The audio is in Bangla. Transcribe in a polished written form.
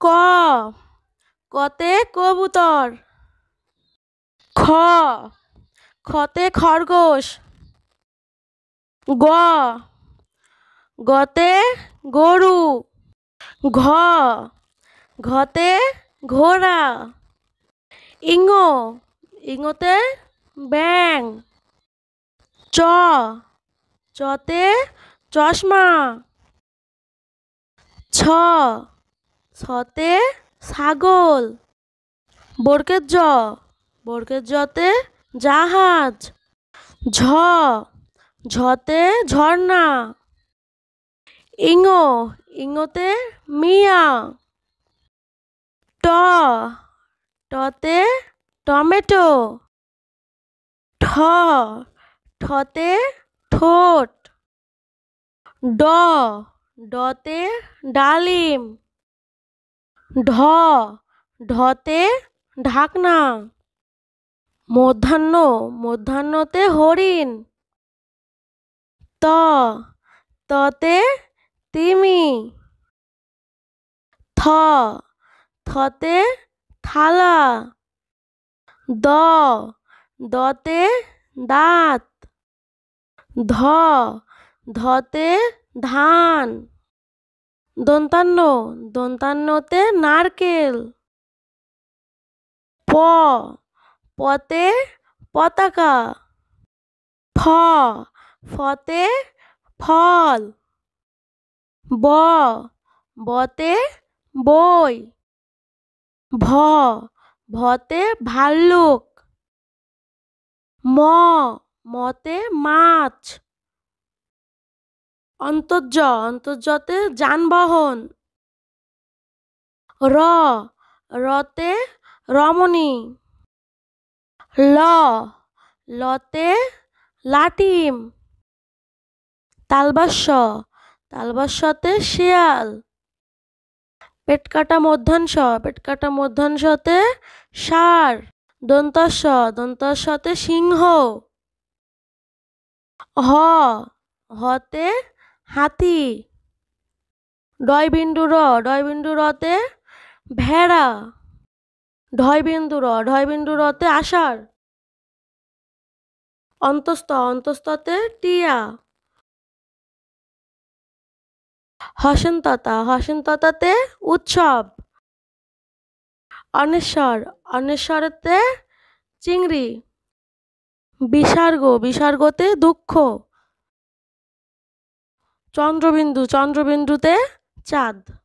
ক, কতে কবুতর। খ, খতে খরগোশ। গ, গতে গরু। ঘ, ঘতে ঘোড়া। ইঙ, ইঙতে ব্যাঙ। চ, চতে চশমা। ছ, ছতে ছাগল। বর্গের জ, বর্গের জতে জাহাজ। ঝ, ঝতে ঝর্ণা। ইঙ, ইঙতে মিয়া। ট, টতে টমেটো। ঠ, ঠতে ঠোঁট। ড, ডতে ডালিম। ঢ, ঢতে ঢাকনা। মধ্যাহ্ন, মধ্যাহ্নতে হরিণ। ত, ততে তিমি। থ, থতে থালা। দ, দতে দাঁত। ধ, ধতে ধান। দন্তান্ন, দন্তান্নতে নারকেল। প, পতে পতাকা। ফ, ফতে ফল। ব, বতে বই। ভ, ভতে ভাল্লুক। ম, মতে মাছ। অন্তর্জ, অন্তর্জতে যানবাহন। র, রতে রমণী। ল, লতে লাটিম। তালবাস্য, তালবাস্যতে শিয়াল। পেটকাটা মধ্যাংশ, পেটকাটা মধ্যাংশতে ষাঁড়। দন্তস্ব, দন্তস্বতে সিংহ। হ, হতে হাতি। ডয়বিন্দু র, ডয়বিন্দু রতে ভেড়া। ঢয়বিন্দু র, ঢয়বিন্দু রতে আষাঢ়। অন্তস্থ, অন্তস্থতে টিয়া। হসন্ততা, হসন্ততাতে উৎসব। অনেশ্বর, অনেশ্বরতে চিংড়ি। বিসর্গ, বিসর্গতে দুঃখ। চন্দ্রবিন্দু, চন্দ্রবিন্দুতে চাঁদ।